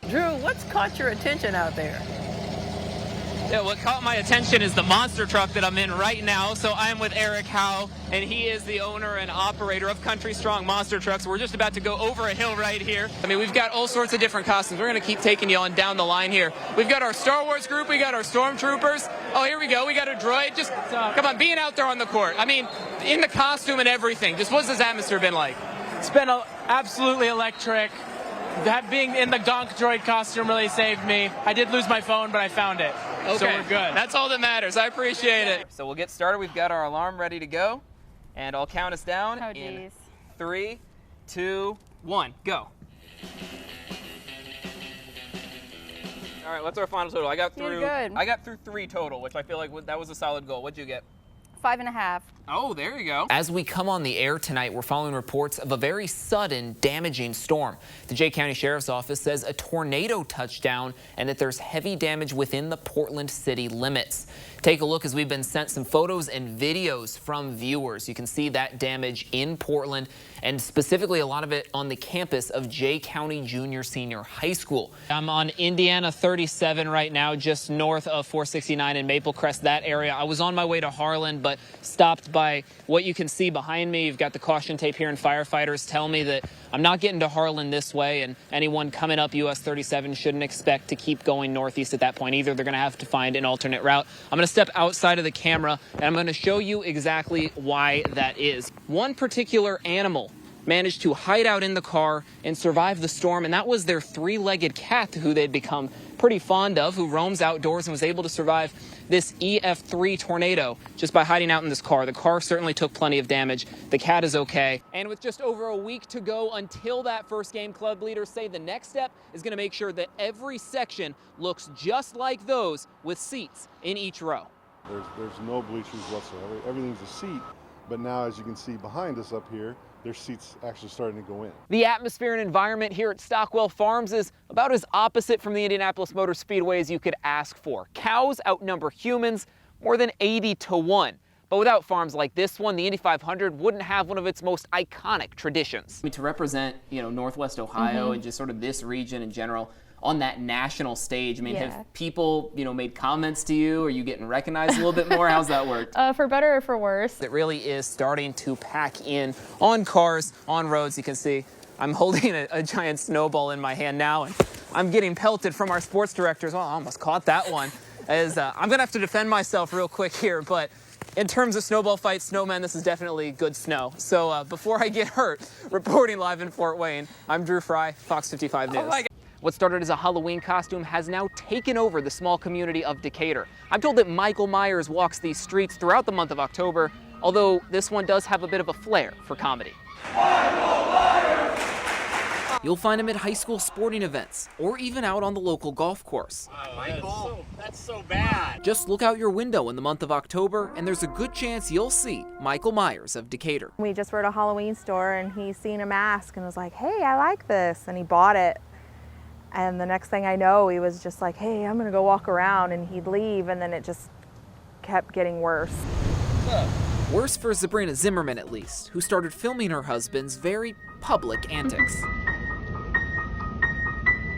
Drew, what's caught your attention out there? Yeah, what caught my attention is the monster truck that I'm in right now. So I'm with Eric Howe, and he is the owner and operator of Country Strong Monster Trucks. We're just about to go over a hill right here. I mean, we've got all sorts of different costumes. We're going to keep taking you on down the line here. We've got our Star Wars group. We got our Stormtroopers. Oh, here we go. We got a droid. Just come on, being out there on the court. I mean, in the costume and everything. Just what's this atmosphere been like? It's been absolutely electric. That being in the Gonk droid costume really saved me. I did lose my phone, but I found it. Okay. So we're good. That's all that matters. I appreciate it. So we'll get started. We've got our alarm ready to go. And I'll count us down in 3, 2, 1, go. All right, what's our final total? I got through 3 total, which I feel like that was a solid goal. What'd you get? 5.5. Oh, there you go. As we come on the air tonight, we're following reports of a very sudden, damaging storm. The Jay County Sheriff's Office says a tornado touched down and that there's heavy damage within the Portland city limits. Take a look as we've been sent some photos and videos from viewers. You can see that damage in Portland, and specifically a lot of it on the campus of Jay County Junior Senior High School. I'm on Indiana 37 right now, just north of 469 in Maple Crest, that area. I was on my way to Harlan, but stopped by what you can see behind me. You've got the caution tape here, and firefighters tell me that I'm not getting to Harlan this way, and anyone coming up US 37 shouldn't expect to keep going northeast at that point either. They're going to have to find an alternate route. I'm going to step outside of the camera, and I'm going to show you exactly why that is. One particular animal managed to hide out in the car and survive the storm, and that was their 3-legged cat, who they'd become pretty fond of, who roams outdoors and was able to survive this EF3 tornado just by hiding out in this car. The car certainly took plenty of damage. The cat is okay. And with just over a week to go until that first game, club leaders say the next step is going to make sure that every section looks just like those, with seats in each row. There's no bleachers whatsoever. Everything's a seat, but now, as you can see behind us up here, there's seats actually starting to go in. The atmosphere and environment here at Stockwell Farms is about as opposite from the Indianapolis Motor Speedway as you could ask for. Cows outnumber humans more than 80-1. But without farms like this one, the Indy 500 wouldn't have one of its most iconic traditions. I mean, to represent, Northwest Ohio and just sort of this region in general on that national stage, I mean, have people, made comments to you? Are you getting recognized a little bit more? How's that worked? For better or for worse. It really is starting to pack in on cars, on roads. You can see I'm holding a giant snowball in my hand now, and I'm getting pelted from our sports directors. Oh, I almost caught that one. I'm going to have to defend myself real quick here, but in terms of snowball fights, snowmen, this is definitely good snow. So before I get hurt, reporting live in Fort Wayne, I'm Drew Frey, Fox 55 News. What started as a Halloween costume has now taken over the small community of Decatur. I'm told that Michael Myers walks these streets throughout the month of October, although this one does have a bit of a flair for comedy. You'll find him at high school sporting events, or even out on the local golf course. Michael, that's so bad. Just look out your window in the month of October, and there's a good chance you'll see Michael Myers of Decatur. We just were at a Halloween store, and he seen a mask and was like, hey, I like this, and he bought it. And the next thing I know, he was just like, hey, I'm gonna go walk around, and he'd leave, and then it just kept getting worse. Worse for Sabrina Zimmerman, at least, who started filming her husband's very public antics.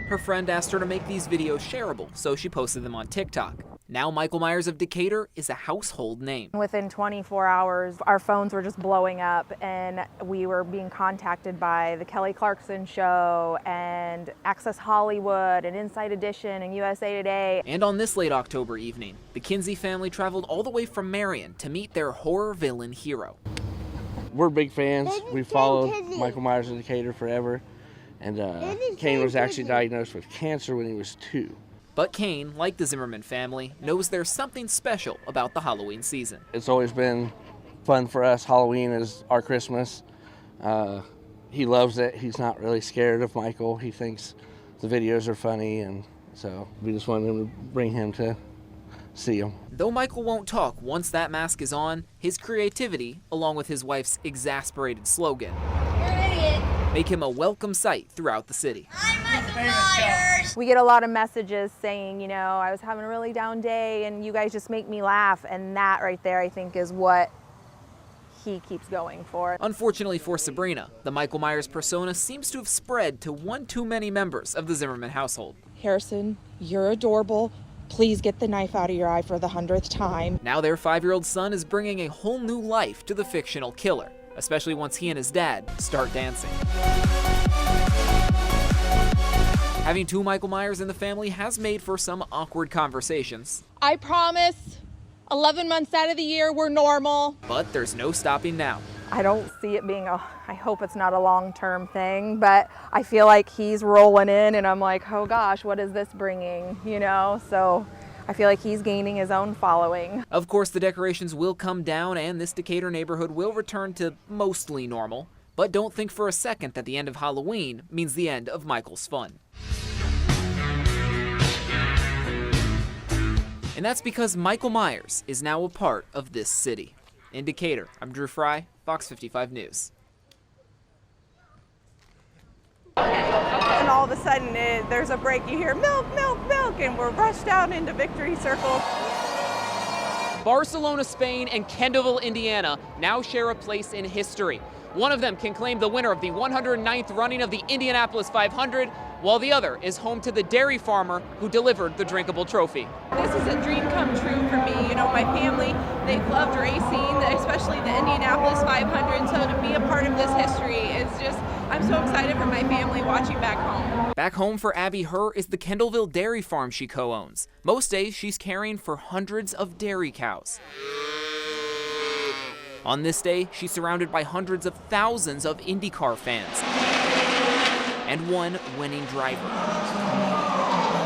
Her friend asked her to make these videos shareable, so she posted them on TikTok. Now Michael Myers of Decatur is a household name. Within 24 hours, our phones were just blowing up, and we were being contacted by the Kelly Clarkson Show and Access Hollywood and Inside Edition and USA Today. And on this late October evening, the Kinsey family traveled all the way from Marion to meet their horror villain hero. We're big fans. We followed Michael Myers in Decatur forever. And Kane was actually diagnosed with cancer when he was 2. But Kane, like the Zimmerman family, knows there's something special about the Halloween season. It's always been fun for us. Halloween is our Christmas. He loves it. He's not really scared of Michael. He thinks the videos are funny, and so we just wanted him to bring him to see him. Though Michael won't talk once that mask is on, his creativity, along with his wife's exasperated slogan, make him a welcome sight throughout the city. I'm Michael Myers! We get a lot of messages saying, I was having a really down day and you guys just make me laugh, and that right there I think is what he keeps going for. Unfortunately for Sabrina, the Michael Myers persona seems to have spread to one too many members of the Zimmerman household. Harrison, you're adorable. Please get the knife out of your eye for the 100th time. Now their 5-year-old son is bringing a whole new life to the fictional killer, especially once he and his dad start dancing. Having 2 Michael Myers in the family has made for some awkward conversations. I promise, 11 months out of the year, we're normal. But there's no stopping now. I don't see it being I hope it's not a long-term thing, but I feel like he's rolling in and I'm like, oh gosh, what is this bringing, you know? So I feel like he's gaining his own following. Of course, the decorations will come down and this Decatur neighborhood will return to mostly normal. But don't think for a second that the end of Halloween means the end of Michael's fun. And that's because Michael Myers is now a part of this city. In Decatur, I'm Drew Frey, Fox 55 News. And all of a sudden there's a break, you hear milk, milk, milk, and we're rushed out into Victory Circle. Barcelona, Spain, and Kendallville, Indiana now share a place in history. One of them can claim the winner of the 109th running of the Indianapolis 500, while the other is home to the dairy farmer who delivered the drinkable trophy. This is a dream come true for me. You know, my family, they've loved racing, especially the Indianapolis 500, so to be a part of this history is just, I'm so excited for my family watching back home. Back home for Abby Herr is the Kendallville dairy farm she co-owns. Most days she's caring for hundreds of dairy cows. On this day, she's surrounded by hundreds of thousands of IndyCar fans and one winning driver.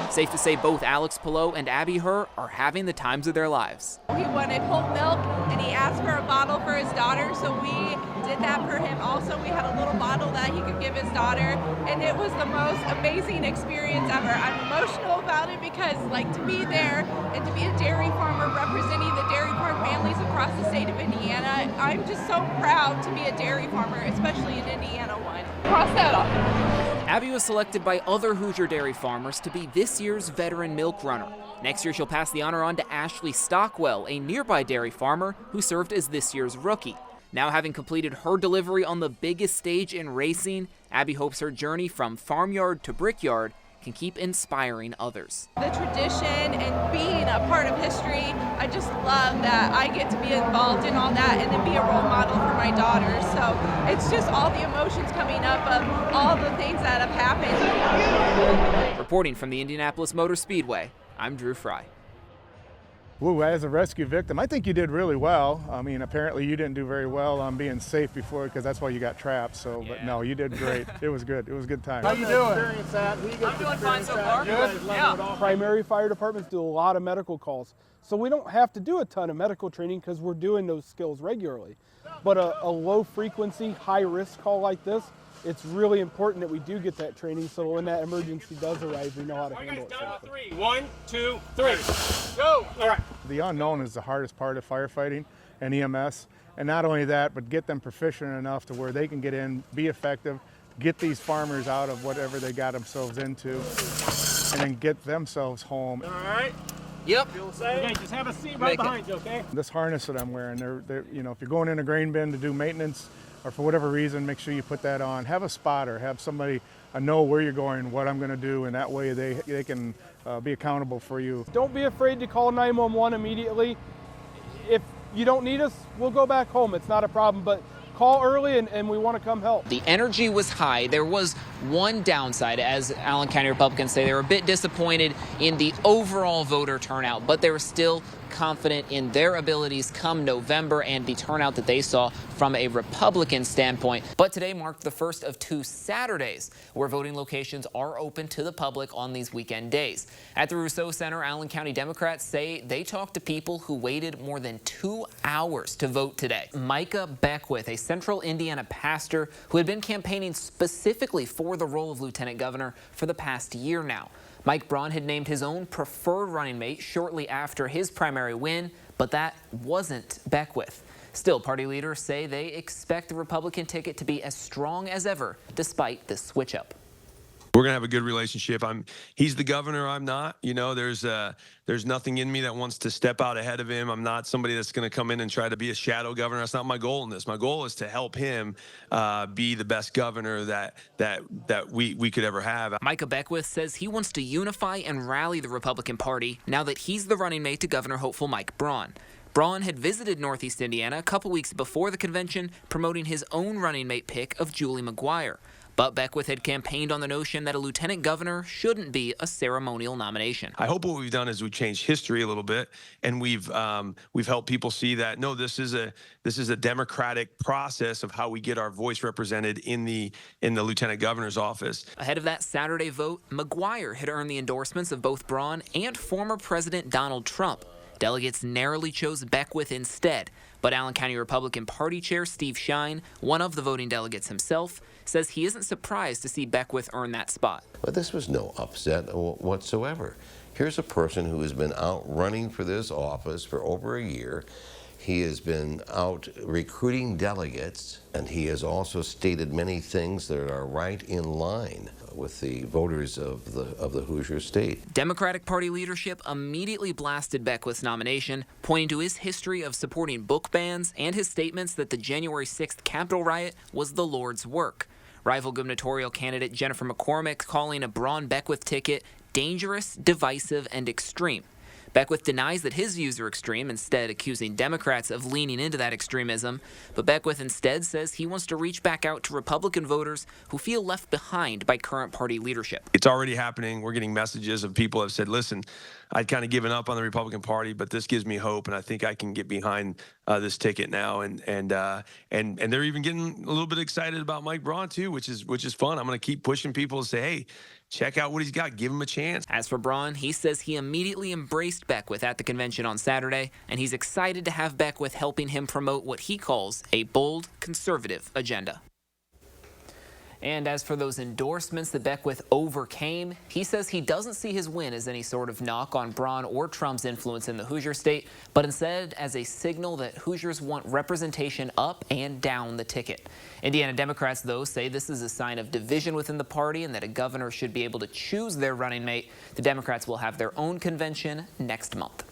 Safe to say both Alex Pillow and Abby Herr are having the times of their lives. He wanted whole milk and he asked for a bottle for his daughter, so we did that for him also. We had a little bottle that he could give his daughter, and it was the most amazing experience ever. I'm emotional about it because, like, to be there and to be a dairy farmer representing the dairy farm families across the state of Indiana, I'm just so proud to be a dairy farmer, especially an Indiana one. Cross that off. Abby was selected by other Hoosier dairy farmers to be this year's veteran milk runner. Next year, she'll pass the honor on to Ashley Stockwell, a nearby dairy farmer who served as this year's rookie. Now having completed her delivery on the biggest stage in racing, Abby hopes her journey from farmyard to brickyard can keep inspiring others. The tradition and being a part of history, I just love that I get to be involved in all that and then be a role model for my daughters. So it's just all the emotions coming up of all the things that have happened. Reporting from the Indianapolis Motor Speedway, I'm Drew Frey. Woo, as a rescue victim, I think you did really well. I mean, apparently you didn't do very well on being safe before because that's why you got trapped. So, yeah. But no, you did great. It was good. It was a good time. How you doing? I'm doing fine so far. Good? Yeah. Primary fire departments do a lot of medical calls. So we don't have to do a ton of medical training because we're doing those skills regularly. But a low frequency, high risk call like this, it's really important that we do get that training so when that emergency does arrive, we know how to handle it safely. 1, 2, 3, go! All right. The unknown is the hardest part of firefighting and EMS. And not only that, but get them proficient enough to where they can get in, be effective, get these farmers out of whatever they got themselves into, and then get themselves home. All right. Yep. Okay, just have a seat right behind you, okay? This harness that I'm wearing, they're, you know, if you're going in a grain bin to do maintenance or for whatever reason, make sure you put that on. Have a spotter, have somebody know where you're going, what I'm going to do, and that way they can be accountable for you. Don't be afraid to call 911 immediately. If you don't need us, we'll go back home. It's not a problem, but call early and we want to come help. The energy was high. There was one downside, as Allen County Republicans say. They were a bit disappointed in the overall voter turnout, but they were still confident in their abilities come November and the turnout that they saw from a Republican standpoint. But today marked the first of 2 Saturdays where voting locations are open to the public on these weekend days. At the Rousseau Center, Allen County Democrats say they talked to people who waited more than 2 hours to vote today. Micah Beckwith, a Central Indiana pastor who had been campaigning specifically for the role of lieutenant governor for the past year now. Mike Braun had named his own preferred running mate shortly after his primary win, but that wasn't Beckwith. Still, party leaders say they expect the Republican ticket to be as strong as ever, despite this switch-up. We're gonna have a good relationship. He's the governor, I'm not. You know, there's nothing in me that wants to step out ahead of him. I'm not somebody that's gonna come in and try to be a shadow governor. That's not my goal in this. My goal is to help him be the best governor that we could ever have. Micah Beckwith says he wants to unify and rally the Republican Party now that he's the running mate to Governor hopeful Mike Braun. Braun had visited Northeast Indiana a couple weeks before the convention, promoting his own running mate pick of Julie McGuire. But Beckwith had campaigned on the notion that a lieutenant governor shouldn't be a ceremonial nomination. I hope what we've done is we've changed history a little bit, and we've helped people see that no, this is a democratic process of how we get our voice represented in the lieutenant governor's office. Ahead of that Saturday vote, McGuire had earned the endorsements of both Braun and former President Donald Trump. Delegates narrowly chose Beckwith instead, but Allen County Republican Party Chair Steve Shine, one of the voting delegates himself, says he isn't surprised to see Beckwith earn that spot. But this was no upset whatsoever. Here's a person who has been out running for this office for over a year. He has been out recruiting delegates, and he has also stated many things that are right in line with the voters of the Hoosier state. Democratic Party leadership immediately blasted Beckwith's nomination, pointing to his history of supporting book bans and his statements that the January 6th Capitol riot was the Lord's work. Rival gubernatorial candidate Jennifer McCormick calling a Braun-Beckwith ticket dangerous, divisive, and extreme. Beckwith denies that his views are extreme, instead accusing Democrats of leaning into that extremism. But Beckwith instead says he wants to reach back out to Republican voters who feel left behind by current party leadership. It's already happening. We're getting messages of people have said, listen, I'd kind of given up on the Republican Party, but this gives me hope, and I think I can get behind this ticket now. And they're even getting a little bit excited about Mike Braun too, which is fun. I'm going to keep pushing people to say, hey, check out what he's got. Give him a chance. As for Braun, he says he immediately embraced Beckwith at the convention on Saturday, and he's excited to have Beckwith helping him promote what he calls a bold conservative agenda. And as for those endorsements that Beckwith overcame, he says he doesn't see his win as any sort of knock on Braun or Trump's influence in the Hoosier state, but instead as a signal that Hoosiers want representation up and down the ticket. Indiana Democrats, though, say this is a sign of division within the party and that a governor should be able to choose their running mate. The Democrats will have their own convention next month.